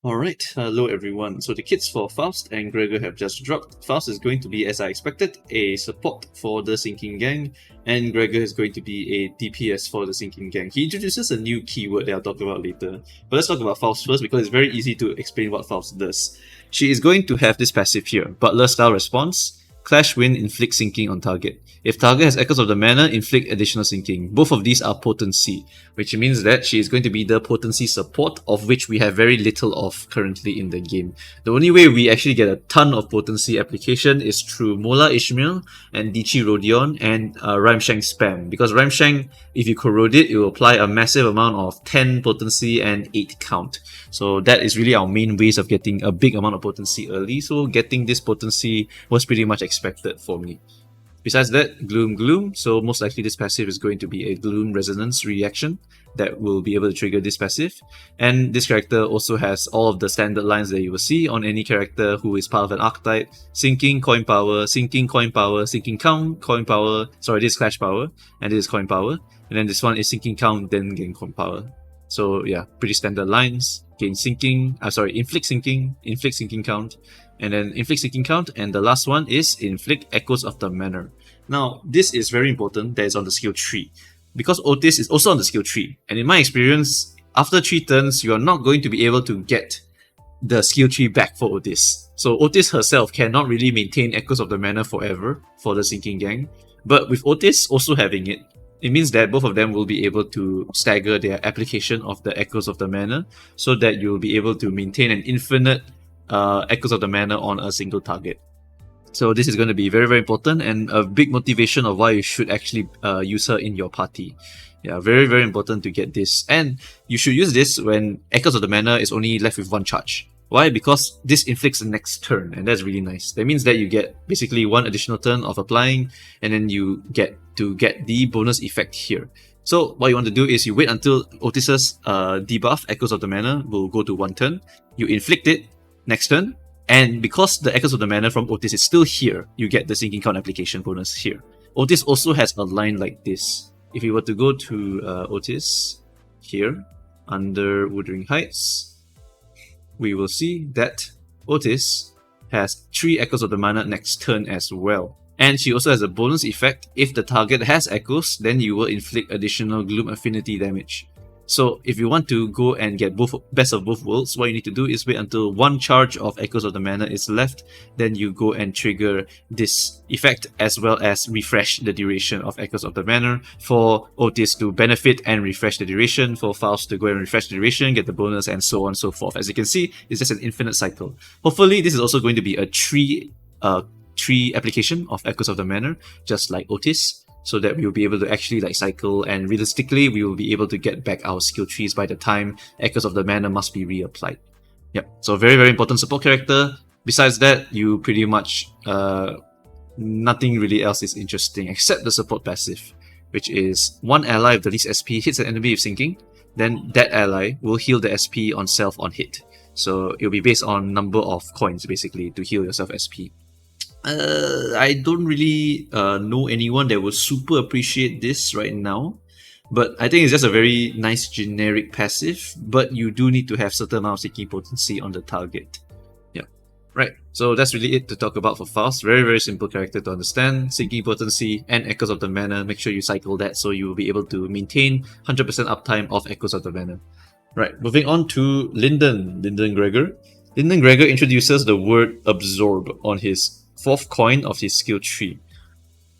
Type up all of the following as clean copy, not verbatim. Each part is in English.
Alright, hello everyone. So the kits for Faust and Gregor have just dropped. Faust is going to be, as I expected, a support for the Sinking Gang, and Gregor is going to be a DPS for the Sinking Gang. He introduces a new keyword that I'll talk about later. But let's talk about Faust first because it's very easy to explain what Faust does. She is going to have this passive here, Butler style response. Clash Wind, inflict sinking on target. If target has Echoes of the Manor, inflict additional sinking. Both of these are potency, which means that she is going to be the potency support, of which we have very little of currently in the game. The only way we actually get a ton of potency application is through Mola Ishmael and Dichi Rodion and Rhymeshank Spam. Because Rhymeshank, if you corrode it, it will apply a massive amount of 10 potency and 8 count. So that is really our main ways of getting a big amount of potency early. So getting this potency was pretty much expected for me. Besides that, Gloom. So most likely this passive is going to be a Gloom Resonance reaction that will be able to trigger this passive. And this character also has all of the standard lines that you will see on any character who is part of an archetype. Sinking, coin power, sinking, coin power, sinking count, coin power. Sorry, this is clash power, and this is coin power. And then this one is sinking count, then gain coin power. So yeah, pretty standard lines. Gain sinking, inflict sinking count, and then inflict sinking count, and the last one is inflict Echoes of the Manor. Now, this is very important that it's on the skill tree, because Otis is also on the skill tree, and in my experience, after 3 turns, you are not going to be able to get the skill tree back for Otis. So Otis herself cannot really maintain Echoes of the Manor forever for the Sinking Gang, but with Otis also having it, it means that both of them will be able to stagger their application of the Echoes of the Manor, so that you'll be able to maintain an infinite Echoes of the Manor on a single target. So this is going to be very, very important and a big motivation of why you should actually use her in your party. Yeah, very, very important to get this. And you should use this when Echoes of the Manor is only left with 1 charge. Why? Because this inflicts the next turn, and that's really nice. That means that you get basically 1 additional turn of applying, and then you get to get the bonus effect here. So what you want to do is you wait until Otis's debuff, Echoes of the Manor, will go to 1 turn. You inflict it next turn, and because the Echoes of the Manor from Otis is still here, you get the Sinking Count application bonus here. Otis also has a line like this. If you were to go to Otis here, under Wuthering Heights, we will see that Otis has 3 Echoes of the Manor next turn as well. And she also has a bonus effect. If the target has Echoes, then you will inflict additional Gloom Affinity damage. So if you want to go and get best of both worlds, what you need to do is wait until 1 charge of Echoes of the Manor is left, then you go and trigger this effect, as well as refresh the duration of Echoes of the Manor for Otis to benefit and refresh the duration, for Faust to go and refresh the duration, get the bonus, and so on and so forth. As you can see, it's just an infinite cycle. Hopefully this is also going to be a tree application of Echoes of the Manor, just like Otis, so that we will be able to actually cycle, and realistically we will be able to get back our skill trees by the time Echoes of the Manor must be reapplied. Yep, so very, very important support character. Besides that, you pretty much nothing really else is interesting except the support passive, which is 1 ally of the least SP hits an enemy with sinking, then that ally will heal the SP on self on hit. So it'll be based on number of coins basically to heal yourself SP. I don't really know anyone that will super appreciate this right now, but I think it's just a very nice generic passive, but you do need to have certain amount of sinking potency on the target. Yeah, right. So that's really it to talk about for Faust. Very, very simple character to understand. Sinking potency and Echoes of the Manor. Make sure you cycle that so you will be able to maintain 100% uptime of Echoes of the Manor. Right, moving on to Lindon Gregor. Lindon Gregor introduces the word absorb on his 4th coin of his skill tree.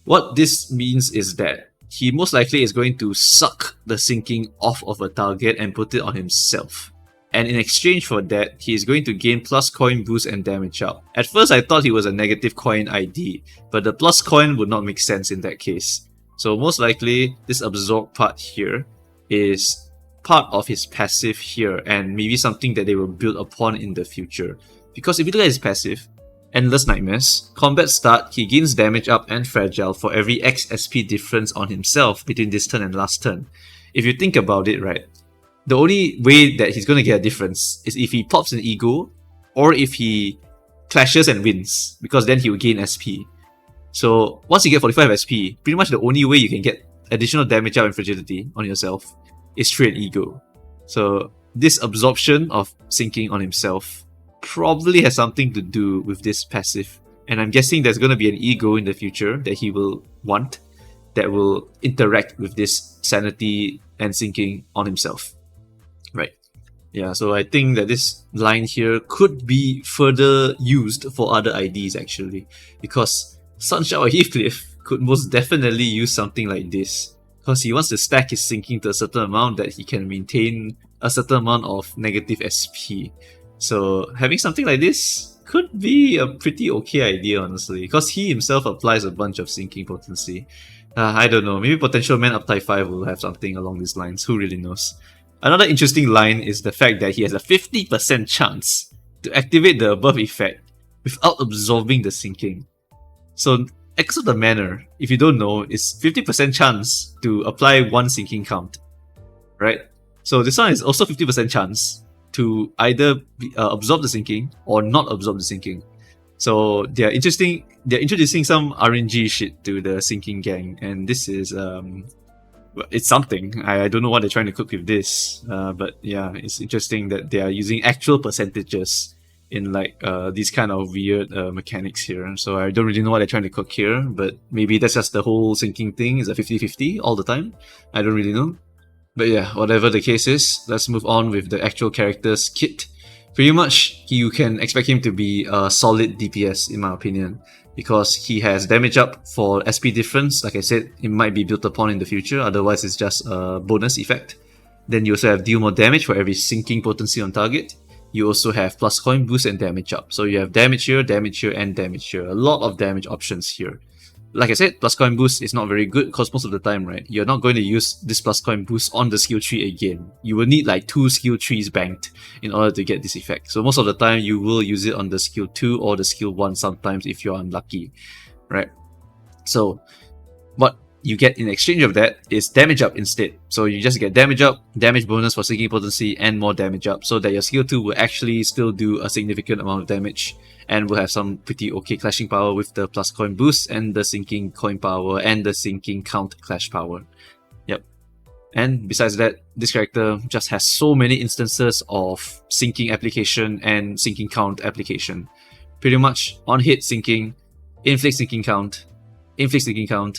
What this means is that he most likely is going to suck the sinking off of a target and put it on himself. And in exchange for that, he is going to gain plus coin boost and damage up. At first I thought he was a negative coin ID, but the plus coin would not make sense in that case. So most likely this absorb part here is part of his passive here, and maybe something that they will build upon in the future. Because if you look at his passive, Endless Nightmares, combat start, he gains damage up and fragile for every X SP difference on himself between this turn and last turn. If you think about it, right, the only way that he's going to get a difference is if he pops an ego, or if he clashes and wins, because then he will gain SP. So once you get 45 SP, pretty much the only way you can get additional damage up and fragility on yourself is through an ego. So this absorption of sinking on himself probably has something to do with this passive. And I'm guessing there's going to be an ego in the future that he will want that will interact with this sanity and sinking on himself. Right. Yeah, so I think that this line here could be further used for other IDs actually, because Sunshine or Heathcliff could most definitely use something like this, because he wants to stack his sinking to a certain amount that he can maintain a certain amount of negative SP. So having something like this could be a pretty okay idea, honestly, because he himself applies a bunch of sinking potency. I don't know, maybe Potential Man up type 5 will have something along these lines, who really knows. Another interesting line is the fact that he has a 50% chance to activate the above effect without absorbing the sinking. So Echoes of the Manor, if you don't know, is 50% chance to apply one sinking count, right? So this one is also 50% chance to either absorb the sinking or not absorb the sinking. So they're introducing some RNG shit to the sinking gang, and this is it's something. I don't know what they're trying to cook with this, but yeah, it's interesting that they are using actual percentages in like these kind of weird mechanics here. So I don't really know what they're trying to cook here, but maybe that's just the whole sinking thing is a 50-50 all the time. I don't really know. But yeah, whatever the case is, let's move on with the actual character's kit. Pretty much, you can expect him to be a solid DPS in my opinion, because he has damage up for SP difference. Like I said, it might be built upon in the future, otherwise it's just a bonus effect. Then you also have deal more damage for every sinking potency on target. You also have plus coin boost and damage up. So you have damage here, and damage here. A lot of damage options here. Like I said, plus coin boost is not very good because most of the time, right, you're not going to use this plus coin boost on the skill tree again. You will need like 2 skill trees banked in order to get this effect. So most of the time, you will use it on the skill 2 or the skill 1 sometimes if you're unlucky, right? So what you get in exchange of that is damage up instead. So you just get damage up, damage bonus for sinking potency, and more damage up, so that your skill 2 will actually still do a significant amount of damage and will have some pretty okay clashing power with the plus coin boost and the sinking coin power and the sinking count clash power. Yep. And besides that, this character just has so many instances of sinking application and sinking count application. Pretty much on hit sinking, inflict sinking count,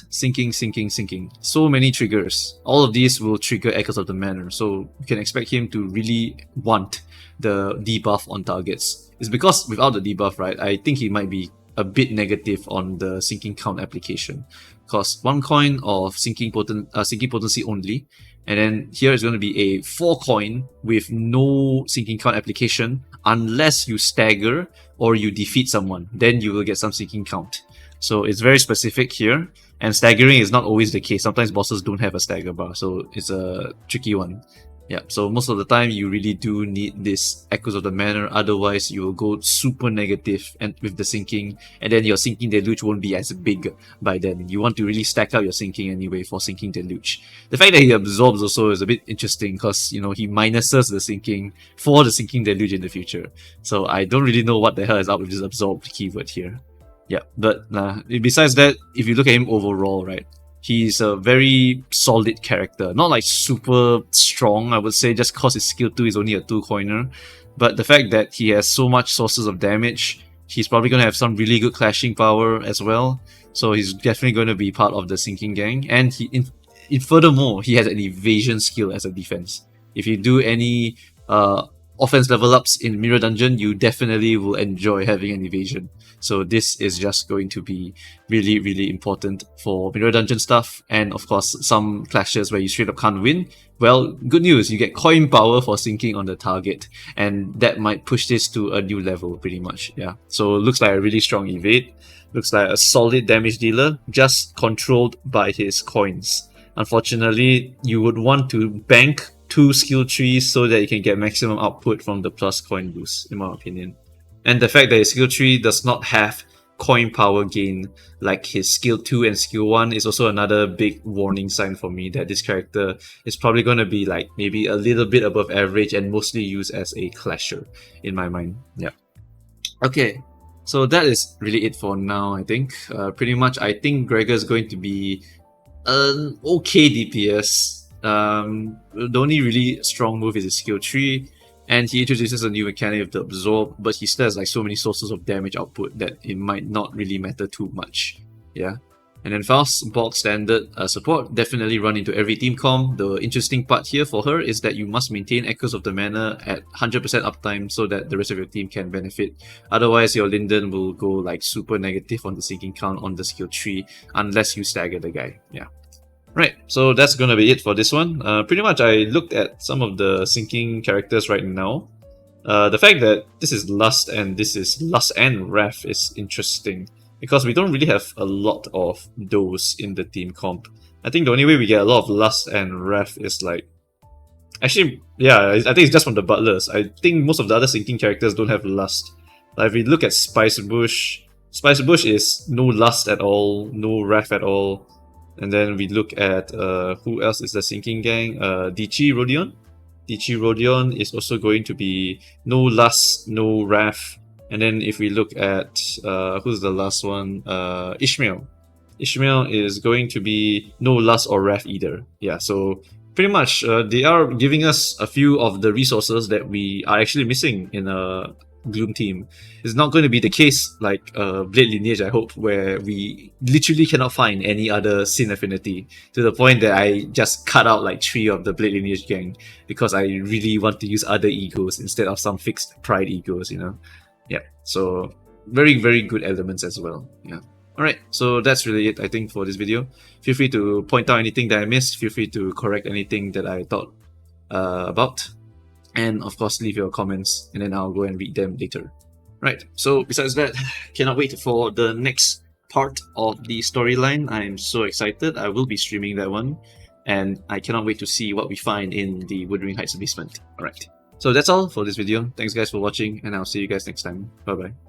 sinking. So many triggers. All of these will trigger Echoes of the Manor, so you can expect him to really want the debuff on targets. It's because without the debuff, right, I think he might be a bit negative on the sinking count application. Because 1 coin of sinking potency only, and then here is going to be a 4 coin with no sinking count application unless you stagger or you defeat someone. Then you will get some sinking count. So it's very specific here, and staggering is not always the case. Sometimes bosses don't have a stagger bar, so it's a tricky one. Yeah, so most of the time you really do need this Echoes of the Manor, otherwise you will go super negative and with the sinking, and then your sinking deluge won't be as big by then. You want to really stack up your sinking anyway for sinking deluge. The fact that he absorbs also is a bit interesting because, you know, he minuses the sinking for the sinking deluge in the future. So I don't really know what the hell is up with this absorbed keyword here. Yeah, but besides that, if you look at him overall, right, he's a very solid character. Not like super strong, I would say, just cause his skill 2 is only a 2-coiner. But the fact that he has so much sources of damage, he's probably going to have some really good clashing power as well. So he's definitely going to be part of the sinking gang. And furthermore, he has an evasion skill as a defense. If you do any offense level ups in Mirror Dungeon, you definitely will enjoy having an evasion. So this is just going to be really, really important for Mirror Dungeon stuff, and of course some clashes where you straight up can't win. Well, good news, you get coin power for sinking on the target, and that might push this to a new level pretty much. Yeah, so it looks like a really strong evade, looks like a solid damage dealer, just controlled by his coins. Unfortunately, you would want to bank 2 skill trees so that you can get maximum output from the plus coin boost, in my opinion. And the fact that his skill tree does not have coin power gain like his skill 2 and skill 1 is also another big warning sign for me that this character is probably going to be like maybe a little bit above average and mostly used as a clasher in my mind. Yeah. Okay, so that is really it for now, I think. Pretty much, I think Gregor is going to be an okay DPS. The only really strong move is his skill tree, and he introduces a new mechanic of the absorb, but he still has like so many sources of damage output that it might not really matter too much. Yeah. And then Faust, bulk standard support, definitely run into every team comp. The interesting part here for her is that you must maintain Echoes of the Manor at 100% uptime so that the rest of your team can benefit. Otherwise, your Lindon will go like super negative on the sinking count on the skill tree unless you stagger the guy. Yeah. Right, so that's gonna be it for this one. Pretty much I looked at some of the sinking characters right now. The fact that this is Lust and this is Lust and Wrath is interesting, because we don't really have a lot of those in the team comp. I think the only way we get a lot of Lust and Wrath is like... Actually, yeah, I think it's just from the Butlers. I think most of the other sinking characters don't have Lust. Like if we look at Spice Bush is no Lust at all, no Wrath at all. And then we look at who else is the sinking gang? Dichi Rodion. Dichi Rodion is also going to be no Lust, no Wrath. And then if we look at who's the last one? Ishmael. Ishmael is going to be no Lust or Wrath either. Yeah, so pretty much they are giving us a few of the resources that we are actually missing in a Gloom team. It's not going to be the case like Blade Lineage, I hope, where we literally cannot find any other Sin Affinity, to the point that I just cut out like 3 of the Blade Lineage gang because I really want to use other egos instead of some fixed pride egos, you know. Yeah, so very, very good elements as well. Yeah. Alright, so that's really it, I think, for this video. Feel free to point out anything that I missed. Feel free to correct anything that I thought about. And of course, leave your comments and then I'll go and read them later. Right, so besides that, cannot wait for the next part of the storyline. I'm so excited. I will be streaming that one. And I cannot wait to see what we find in the Wuthering Heights basement. Alright, so that's all for this video. Thanks guys for watching, and I'll see you guys next time. Bye bye.